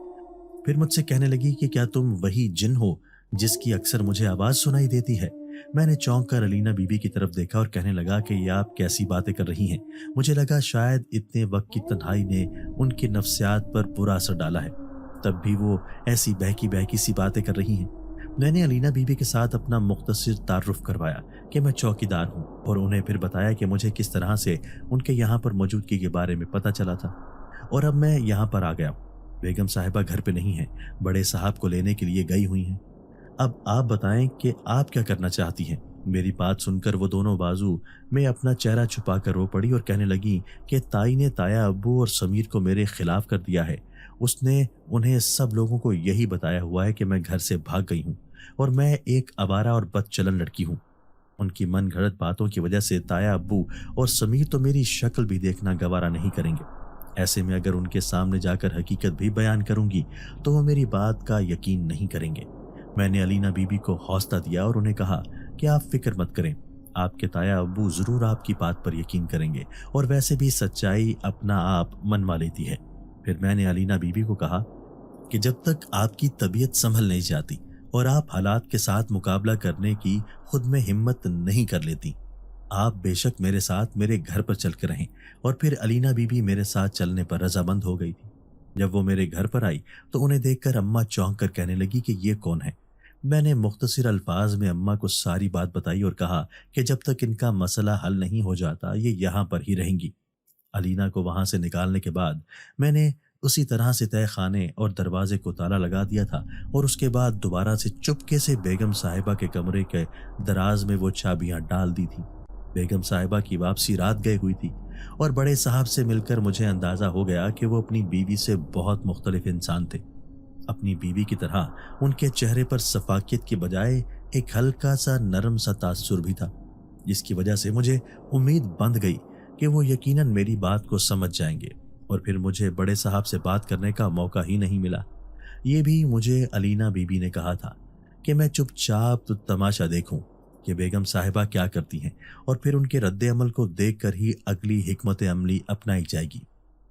फिर मुझसे कहने लगी कि क्या तुम वही जिन हो जिसकी अक्सर मुझे आवाज सुनाई देती है? मैंने चौंक कर अलीना बीबी की तरफ देखा और कहने लगा कि ये आप कैसी बातें कर रही हैं? मुझे लगा शायद इतने वक्त की तन्हाई ने उनके नफ्सियात पर बुरा असर डाला है, तब भी वो ऐसी बहकी बहकी सी बातें कर रही हैं। मैंने अलीना बीबी के साथ अपना मुख्तसर तारुफ करवाया कि मैं चौकीदार हूँ और उन्हें फिर बताया कि मुझे किस तरह से उनके यहाँ पर मौजूदगी के बारे में पता चला था और अब मैं यहाँ पर आ गया हूँ। बेगम साहिबा घर पे नहीं है, बड़े साहब को लेने के लिए गई हुई हैं। अब आप बताएं कि आप क्या करना चाहती हैं? मेरी बात सुनकर वो दोनों बाजू में अपना चेहरा छुपा कर रो पड़ी और कहने लगी कि ताई ने ताया अब्बू और समीर को मेरे खिलाफ कर दिया है। उसने उन्हें सब लोगों को यही बताया हुआ है कि मैं घर से भाग गई हूँ और मैं एक आवारा और बदचलन लड़की हूँ। उनकी मन घड़त बातों की वजह से ताया अब्बू और समीर तो मेरी शक्ल भी देखना गवारा नहीं करेंगे। ऐसे में अगर उनके सामने जाकर हकीकत भी बयान करूंगी तो वो मेरी बात का यकीन नहीं करेंगे। मैंने अलीना बीबी को हौसला दिया और उन्हें कहा कि आप फिक्र मत करें, आपके ताया अब्बू जरूर आपकी बात पर यकीन करेंगे और वैसे भी सच्चाई अपना आप मनवा लेती है। फिर मैंने अलीना बीबी को कहा कि जब तक आपकी तबीयत संभल नहीं जाती और आप हालात के साथ मुकाबला करने की खुद में हिम्मत नहीं कर लेती, आप बेशक मेरे साथ मेरे घर पर चल कर रहें। और फिर अलीना बीबी मेरे साथ चलने पर रजामंद हो गई थी। जब वो मेरे घर पर आई तो उन्हें देखकर अम्मा चौंक कर कहने लगी कि ये कौन है? मैंने मुख्तसर अल्फाज में अम्मा को सारी बात बताई और कहा कि जब तक इनका मसला हल नहीं हो जाता ये यहाँ पर ही रहेंगी। अलीना को वहां से निकालने के बाद मैंने उसी तरह से तय खाने और दरवाजे को ताला लगा दिया था और उसके बाद दोबारा से चुपके से बेगम साहिबा के कमरे के दराज में वो चाबियां डाल दी थी। बेगम साहिबा की वापसी रात गए हुई थी और बड़े साहब से मिलकर मुझे अंदाजा हो गया कि वो अपनी बीवी से बहुत मुख्तलिफ इंसान थे। अपनी बीवी की तरह उनके चेहरे पर सफाकियत के बजाय एक हल्का सा नरम सा तासुर भी था, जिसकी वजह से मुझे उम्मीद बंध गई कि वो यकीनन मेरी बात को समझ जाएंगे और फिर मुझे बड़े साहब से बात करने का मौका ही नहीं मिला। ये भी मुझे अलीना बीबी ने कहा था कि मैं चुपचाप तमाशा देखूं कि बेगम साहिबा क्या करती हैं और फिर उनके रद्द अमल को देखकर ही अगली हिकमत अमली अपनाई जाएगी।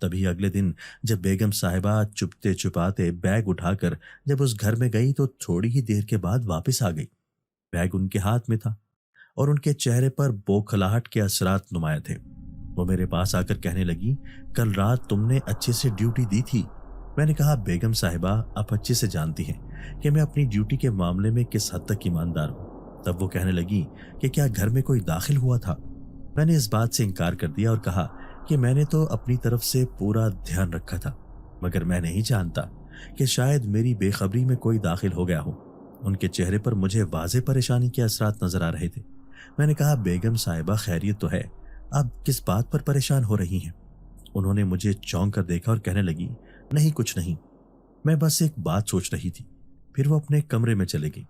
तभी अगले दिन जब बेगम साहिबा चुपते छुपाते बैग उठाकर जब उस घर में गई तो थोड़ी ही देर के बाद वापस आ गई। बैग उनके हाथ में था और उनके चेहरे पर बौखलाहट के असरात नुमाया थे। वो मेरे पास आकर कहने लगी, कल रात तुमने अच्छे से ड्यूटी दी थी? मैंने कहा, बेगम साहिबा आप अच्छे से जानती हैं कि मैं अपनी ड्यूटी के मामले में किस हद तक ईमानदार हूँ। तब वो कहने लगी कि क्या घर में कोई दाखिल हुआ था? मैंने इस बात से इनकार कर दिया और कहा कि मैंने तो अपनी तरफ से पूरा ध्यान रखा था, मगर मैं नहीं जानता कि शायद मेरी बेखबरी में कोई दाखिल हो गया हो। उनके चेहरे पर मुझे वाज़ेह परेशानी के असरात नजर आ रहे थे। मैंने कहा, बेगम साहिबा खैरियत तो है, आप किस बात पर परेशान हो रही हैं? उन्होंने मुझे चौंक कर देखा और कहने लगी, नहीं कुछ नहीं, मैं बस एक बात सोच रही थी। फिर वो अपने कमरे में चले गई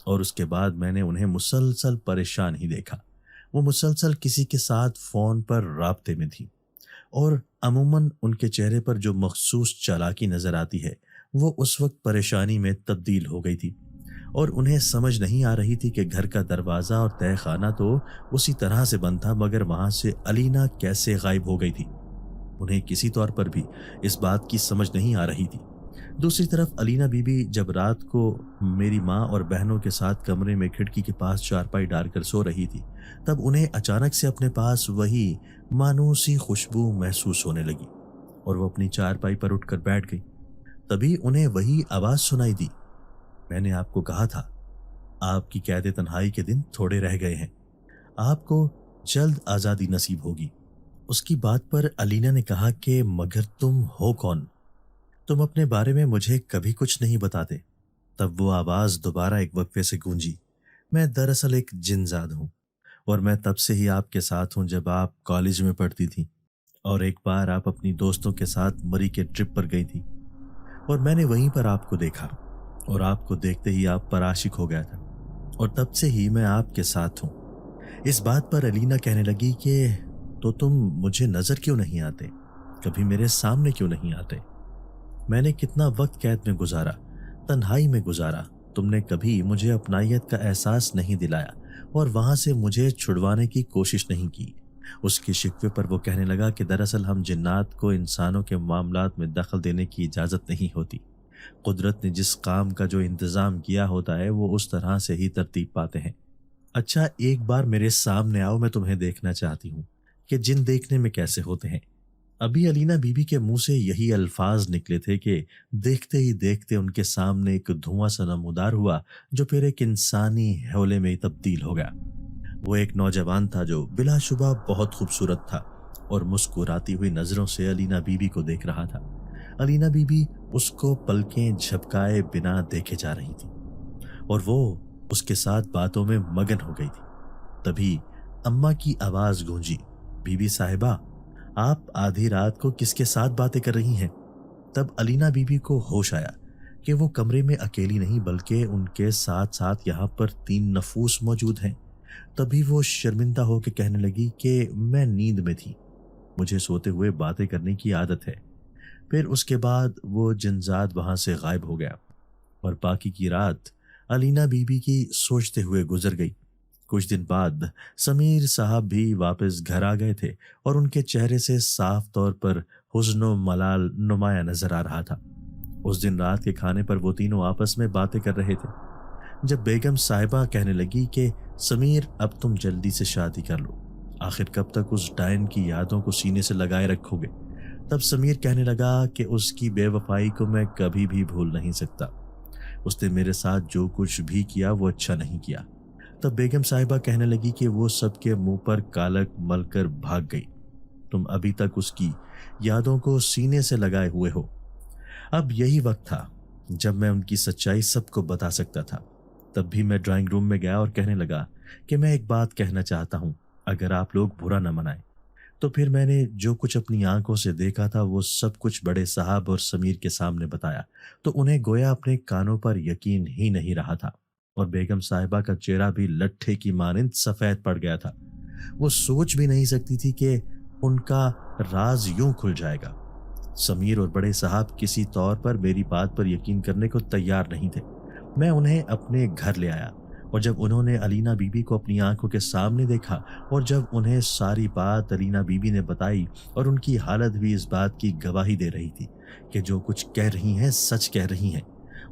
और उसके बाद मैंने उन्हें मुसलसल परेशान ही देखा। वो मुसलसल किसी के साथ फोन पर राब्ते में थी और अमूमन उनके चेहरे पर जो मखसूस चालाकी नजर आती है वो उस वक्त परेशानी में तब्दील हो गई थी اور انہیں سمجھ نہیں آ رہی تھی کہ گھر کا دروازہ اور تہہ خانہ تو اسی طرح سے بند تھا، مگر وہاں سے علینا کیسے غائب ہو گئی تھی۔ انہیں کسی طور پر بھی اس بات کی سمجھ نہیں آ رہی تھی۔ دوسری طرف علینا بی بی جب رات کو میری ماں اور بہنوں کے ساتھ کمرے میں کھڑکی کے پاس چارپائی ڈال کر سو رہی تھی، تب انہیں اچانک سے اپنے پاس وہی مانوسی خوشبو محسوس ہونے لگی اور وہ اپنی چارپائی پر اٹھ کر بیٹھ گئی۔ تبھی انہیں وہی آواز سنائی دی، میں نے آپ کو کہا تھا آپ کی قید تنہائی کے دن تھوڑے رہ گئے ہیں، آپ کو جلد آزادی نصیب ہوگی۔ اس کی بات پر علینا نے کہا کہ مگر تم ہو کون؟ تم اپنے بارے میں مجھے کبھی کچھ نہیں بتاتے۔ تب وہ آواز دوبارہ ایک وقفے سے گونجی، میں دراصل ایک جن زاد ہوں، اور میں تب سے ہی آپ کے ساتھ ہوں جب آپ کالج میں پڑھتی تھی، اور ایک بار آپ اپنی دوستوں کے ساتھ مری کے ٹرپ پر گئی تھی، اور میں نے وہیں پر آپ کو دیکھا، اور آپ کو دیکھتے ہی آپ پر عاشق ہو گیا تھا، اور تب سے ہی میں آپ کے ساتھ ہوں۔ اس بات پر علینا کہنے لگی کہ تو تم مجھے نظر کیوں نہیں آتے، کبھی میرے سامنے کیوں نہیں آتے؟ میں نے کتنا وقت قید میں گزارا، تنہائی میں گزارا، تم نے کبھی مجھے اپنائیت کا احساس نہیں دلایا اور وہاں سے مجھے چھڑوانے کی کوشش نہیں کی۔ اس کے شکوے پر وہ کہنے لگا کہ دراصل ہم جنات کو انسانوں کے معاملات میں دخل دینے کی اجازت نہیں ہوتی۔ قدرت نے جس کام کا جو انتظام کیا ہوتا ہے وہ اس طرح سے ہی ترتیب پاتے ہیں۔ اچھا ایک بار میرے سامنے آؤ، میں تمہیں دیکھنا چاہتی ہوں کہ جن دیکھنے میں کیسے ہوتے ہیں۔ ابھی علینا بی بی کے منہ سے یہی الفاظ نکلے تھے کہ دیکھتے ہی دیکھتے ان کے سامنے ایک دھواں سا نمودار ہوا جو پھر ایک انسانی حولے میں تبدیل ہو گیا۔ وہ ایک نوجوان تھا جو بلا شبہ بہت خوبصورت تھا اور مسکراتی ہوئی نظروں سے علینا بی بی کو دیکھ رہا تھا۔ علینا بی بی اس کو پلکیں جھپکائے بنا دیکھے جا رہی تھی اور وہ اس کے ساتھ باتوں میں مگن ہو گئی تھی۔ تبھی اماں کی آواز گونجی، بی بی صاحبہ آپ آدھی رات کو کس کے ساتھ باتیں کر رہی ہیں؟ تب علینا بی بی کو ہوش آیا کہ وہ کمرے میں اکیلی نہیں بلکہ ان کے ساتھ ساتھ یہاں پر 3 نفوس موجود ہیں۔ تبھی وہ شرمندہ ہو کے کہنے لگی کہ میں نیند میں تھی، مجھے سوتے ہوئے باتیں کرنے کی عادت ہے۔ پھر اس کے بعد وہ جنزاد وہاں سے غائب ہو گیا اور باقی کی رات علینا بی بی کی سوچتے ہوئے گزر گئی۔ کچھ دن بعد سمیر صاحب بھی واپس گھر آ گئے تھے اور ان کے چہرے سے صاف طور پر حزن و ملال نمایاں نظر آ رہا تھا۔ اس دن رات کے کھانے پر وہ تینوں آپس میں باتیں کر رہے تھے جب بیگم صاحبہ کہنے لگی کہ سمیر اب تم جلدی سے شادی کر لو، آخر کب تک اس ڈائن کی یادوں کو سینے سے لگائے رکھو گے؟ تب سمیر کہنے لگا کہ اس کی بے وفائی کو میں کبھی بھی بھول نہیں سکتا، اس نے میرے ساتھ جو کچھ بھی کیا وہ اچھا نہیں کیا۔ تب بیگم صاحبہ کہنے لگی کہ وہ سب کے منہ پر کالک مل کر بھاگ گئی، تم ابھی تک اس کی یادوں کو سینے سے لگائے ہوئے ہو۔ اب یہی وقت تھا جب میں ان کی سچائی سب کو بتا سکتا تھا۔ تب بھی میں ڈرائنگ روم میں گیا اور کہنے لگا کہ میں ایک بات کہنا چاہتا ہوں، اگر آپ لوگ برا نہ منائیں۔ تو پھر میں نے جو کچھ اپنی آنکھوں سے دیکھا تھا وہ سب کچھ بڑے صاحب اور سمیر کے سامنے بتایا تو انہیں گویا اپنے کانوں پر یقین ہی نہیں رہا تھا، اور بیگم صاحبہ کا چہرہ بھی لٹھے کی مانند سفید پڑ گیا تھا۔ وہ سوچ بھی نہیں سکتی تھی کہ ان کا راز یوں کھل جائے گا۔ سمیر اور بڑے صاحب کسی طور پر میری بات پر یقین کرنے کو تیار نہیں تھے۔ میں انہیں اپنے گھر لے آیا اور جب انہوں نے علینا بی بی کو اپنی آنکھوں کے سامنے دیکھا اور جب انہیں ساری بات علینا بی بی نے بتائی اور ان کی حالت بھی اس بات کی گواہی دے رہی تھی کہ جو کچھ کہہ رہی ہیں سچ کہہ رہی ہیں،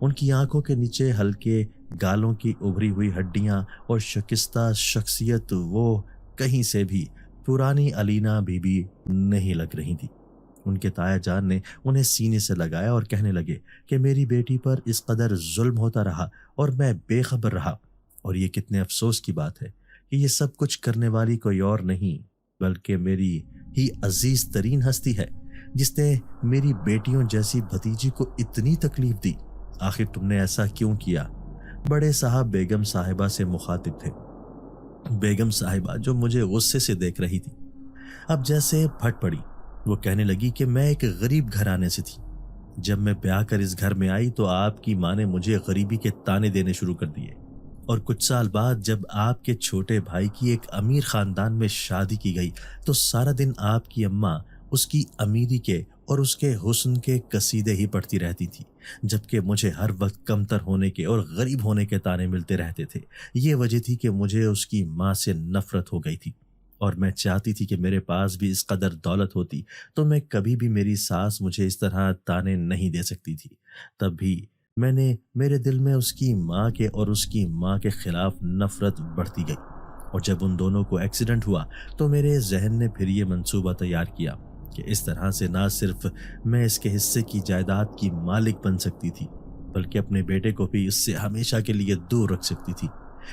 ان کی آنکھوں کے نیچے ہلکے گالوں کی ابھری ہوئی ہڈیاں اور شکستہ شخصیت وہ کہیں سے بھی پرانی علینا بی بی نہیں لگ رہی تھی۔ ان کے تایا جان نے انہیں سینے سے لگایا اور کہنے لگے کہ میری بیٹی پر اس قدر ظلم ہوتا رہا اور میں بے خبر رہا، اور یہ کتنے افسوس کی بات ہے کہ یہ سب کچھ کرنے والی کوئی اور نہیں بلکہ میری ہی عزیز ترین ہستی ہے جس نے میری بیٹیوں جیسی بھتیجی کو اتنی تکلیف دی۔ آخر تم نے ایسا کیوں کیا؟ بڑے صاحب بیگم صاحبہ سے مخاطب تھے۔ بیگم صاحبہ جو مجھے غصے سے دیکھ رہی تھی اب جیسے پھٹ پڑی۔ وہ کہنے لگی کہ میں ایک غریب گھرانے سے تھی، جب میں بیاہ کر اس گھر میں آئی تو آپ کی ماں نے مجھے غریبی کے تانے دینے شروع کر دیے، اور کچھ سال بعد جب آپ کے چھوٹے بھائی کی ایک امیر خاندان میں شادی کی گئی تو سارا دن آپ کی اماں اس کی امیری کے اور اس کے حسن کے قصیدے ہی پڑھتی رہتی تھی، جبکہ مجھے ہر وقت کمتر ہونے کے اور غریب ہونے کے طعنے ملتے رہتے تھے۔ یہ وجہ تھی کہ مجھے اس کی ماں سے نفرت ہو گئی تھی، اور میں چاہتی تھی کہ میرے پاس بھی اس قدر دولت ہوتی تو میں کبھی بھی میری ساس مجھے اس طرح طعنے نہیں دے سکتی تھی۔ تب بھی میرے دل میں اس کی ماں کے اور اس کی ماں کے خلاف نفرت بڑھتی گئی، اور جب ان دونوں کو ایکسیڈنٹ ہوا تو میرے ذہن نے پھر یہ منصوبہ تیار کیا کہ اس طرح سے نہ صرف میں اس کے حصے کی جائیداد کی مالک بن سکتی تھی، بلکہ اپنے بیٹے کو بھی اس سے ہمیشہ کے لیے دور رکھ سکتی تھی۔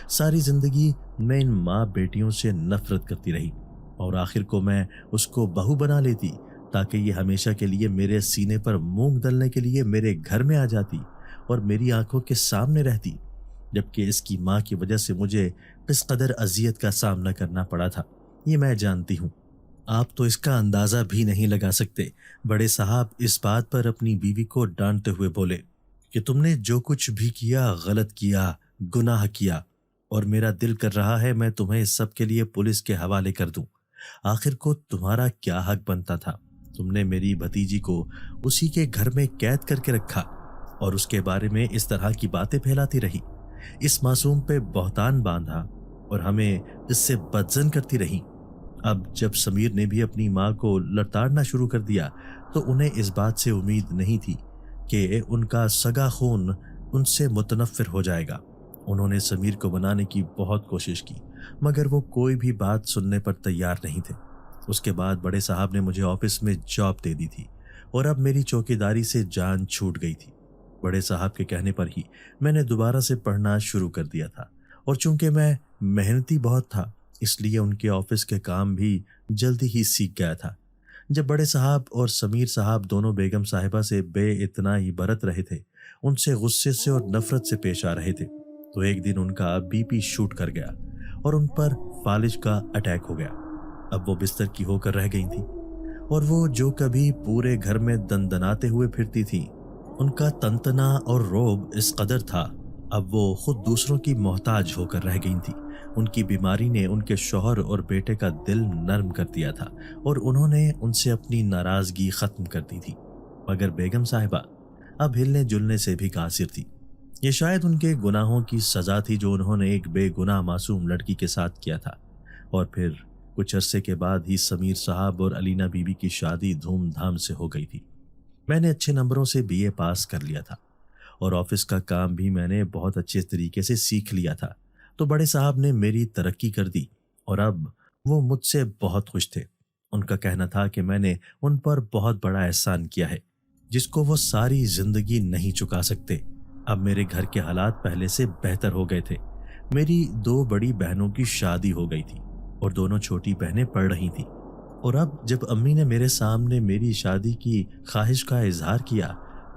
ساری زندگی میں ان ماں بیٹیوں سے نفرت کرتی رہی، اور آخر کو میں اس کو بہو بنا لیتی تاکہ یہ ہمیشہ کے لیے میرے سینے پر مونگ دلنے کے لیے میرے گھر میں آ جاتی اور میری آنکھوں کے سامنے رہتی، جبکہ اس کی ماں کی وجہ سے مجھے کس قدر اذیت کا سامنا کرنا پڑا تھا یہ میں جانتی ہوں۔ آپ تو اس کا اندازہ بھی نہیں لگا سکتے۔ بڑے صاحب اس بات پر اپنی بیوی کو ڈانٹتے ہوئے بولے کہ تم نے جو کچھ بھی کیا غلط کیا، گناہ کیا، اور میرا دل کر رہا ہے میں تمہیں اس سب کے لیے پولیس کے حوالے کر دوں۔ آخر کو تمہارا کیا حق بنتا تھا؟ تم نے میری بھتیجی کو اسی کے گھر میں قید کر کے رکھا اور اس کے بارے میں اس طرح کی باتیں پھیلاتی رہی، اس معصوم پہ بہتان باندھا اور ہمیں اس سے بدزن کرتی رہی۔ اب جب سمیر نے بھی اپنی ماں کو لڑتاڑنا شروع کر دیا تو انہیں اس بات سے امید نہیں تھی کہ ان کا سگا خون ان سے متنفر ہو جائے گا۔ انہوں نے سمیر کو منانے کی بہت کوشش کی، مگر وہ کوئی بھی بات سننے پر تیار نہیں تھے۔ اس کے بعد بڑے صاحب نے مجھے آفس میں جاب دے دی تھی، اور اب میری چوکیداری سے جان چھوٹ گئی تھی۔ بڑے صاحب کے کہنے پر ہی میں نے دوبارہ سے پڑھنا شروع کر دیا تھا، اور چونکہ میں محنتی بہت تھا اس لیے ان کے آفس کے کام بھی جلدی ہی سیکھ گیا تھا۔ جب بڑے صاحب اور سمیر صاحب دونوں بیگم صاحبہ سے بے اتنا ہی برت رہے تھے، ان سے غصے سے اور نفرت سے پیش آ رہے تھے، تو ایک دن ان کا بی پی شوٹ کر گیا اور ان پر فالج کا اٹیک ہو گیا۔ اب وہ بستر کی ہو کر رہ گئی تھیں، اور وہ جو کبھی پورے گھر میں دندناتے ہوئے پھرتی تھیں، ان کا تنتنا اور روب اس قدر تھا اب وہ خود دوسروں کی محتاج ہو کر رہ گئی تھیں۔ ان کی بیماری نے ان کے شوہر اور بیٹے کا دل نرم کر دیا تھا، اور انہوں نے ان سے اپنی ناراضگی ختم کر دی تھی، مگر بیگم صاحبہ اب ہلنے جلنے سے بھی قاصر تھی۔ یہ شاید ان کے گناہوں کی سزا تھی جو انہوں نے ایک بے گناہ معصوم لڑکی کے ساتھ کیا تھا۔ اور پھر کچھ عرصے کے بعد ہی سمیر صاحب اور علینا بی بی کی شادی دھوم دھام سے ہو گئی تھی۔ میں نے اچھے نمبروں سے بی اے پاس کر لیا تھا، اور آفس کا کام بھی میں نے بہت اچھے طریقے سے سیکھ لیا تھا، تو بڑے صاحب نے میری ترقی کر دی، اور اب وہ مجھ سے بہت خوش تھے۔ ان کا کہنا تھا کہ میں نے ان پر بہت بڑا احسان کیا ہے جس کو وہ ساری زندگی نہیں چکا سکتے۔ اب میرے گھر کے حالات پہلے سے بہتر ہو گئے تھے۔ میری 2 بڑی بہنوں کی شادی ہو گئی تھی اور دونوں چھوٹی بہنیں پڑھ رہی تھیں، اور اب جب امی نے میرے سامنے میری شادی کی خواہش کا اظہار کیا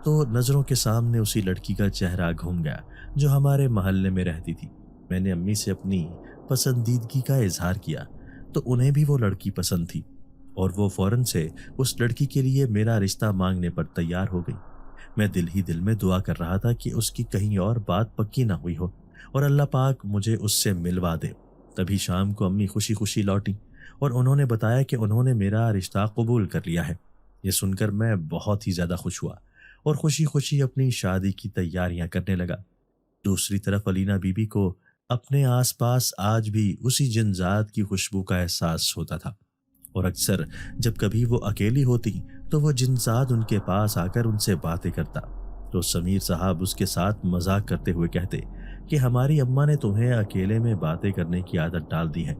تو نظروں کے سامنے اسی لڑکی کا چہرہ گھوم گیا جو ہمارے محلے میں رہتی تھی۔ میں نے امی سے اپنی پسندیدگی کا اظہار کیا تو انہیں بھی وہ لڑکی پسند تھی، اور وہ فوراً سے اس لڑکی کے لیے میرا رشتہ مانگنے پر تیار ہو گئی۔ میں دل ہی دل میں دعا کر رہا تھا کہ اس کی کہیں اور بات پکی نہ ہوئی ہو اور اللہ پاک مجھے اس سے ملوا دے۔ تبھی شام کو امی خوشی خوشی لوٹی اور انہوں نے بتایا کہ انہوں نے میرا رشتہ قبول کر لیا ہے۔ یہ سن کر میں بہت ہی زیادہ خوش ہوا اور خوشی خوشی اپنی شادی کی تیاریاں کرنے لگا۔ دوسری طرف علینا بی بی کو اپنے آس پاس آج بھی اسی جنزات کی خوشبو کا احساس ہوتا تھا، اور اکثر جب کبھی وہ اکیلی ہوتی تو وہ جنزاد ان کے پاس آ کر ان سے باتیں کرتا، تو سمیر صاحب اس کے ساتھ مذاق کرتے ہوئے کہتے کہ ہماری اماں نے تمہیں اکیلے میں باتیں کرنے کی عادت ڈال دی ہے۔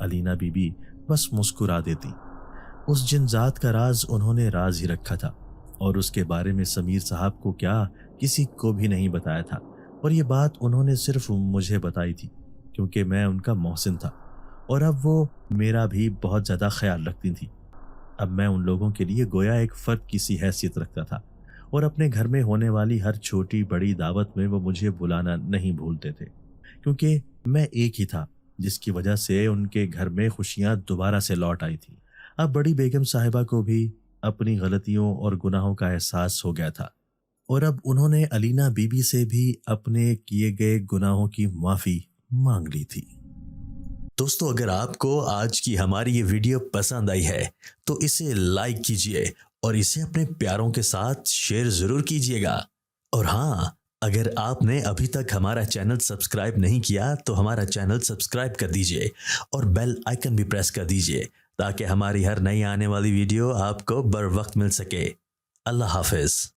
علینا بی بی بس مسکرا دیتی۔ اس جنزات کا راز انہوں نے راز ہی رکھا تھا، اور اس کے بارے میں سمیر صاحب کو کیا کسی کو بھی نہیں بتایا تھا، اور یہ بات انہوں نے صرف مجھے بتائی تھی کیونکہ میں ان کا محسن تھا، اور اب وہ میرا بھی بہت زیادہ خیال رکھتی تھی۔ اب میں ان لوگوں کے لیے گویا ایک فرد کی سی حیثیت رکھتا تھا، اور اپنے گھر میں ہونے والی ہر چھوٹی بڑی دعوت میں وہ مجھے بلانا نہیں بھولتے تھے، کیونکہ میں ایک ہی تھا جس کی وجہ سے ان کے گھر میں خوشیاں دوبارہ سے لوٹ آئی تھیں۔ اب بڑی بیگم صاحبہ کو بھی اپنی غلطیوں اور گناہوں کا احساس ہو گیا تھا، اور اب انہوں نے علینا بی بی سے بھی اپنے کیے گئے گناہوں کی معافی مانگ لی تھی۔ دوستو اگر آپ کو آج کی ہماری یہ ویڈیو پسند آئی ہے تو اسے لائک کیجئے اور اسے اپنے پیاروں کے ساتھ شیئر ضرور کیجئے گا۔ اور ہاں، اگر آپ نے ابھی تک ہمارا چینل سبسکرائب نہیں کیا تو ہمارا چینل سبسکرائب کر دیجئے اور بیل آئیکن بھی پریس کر دیجئے تاکہ ہماری ہر نئی آنے والی ویڈیو آپ کو بر وقت مل سکے۔ اللہ حافظ۔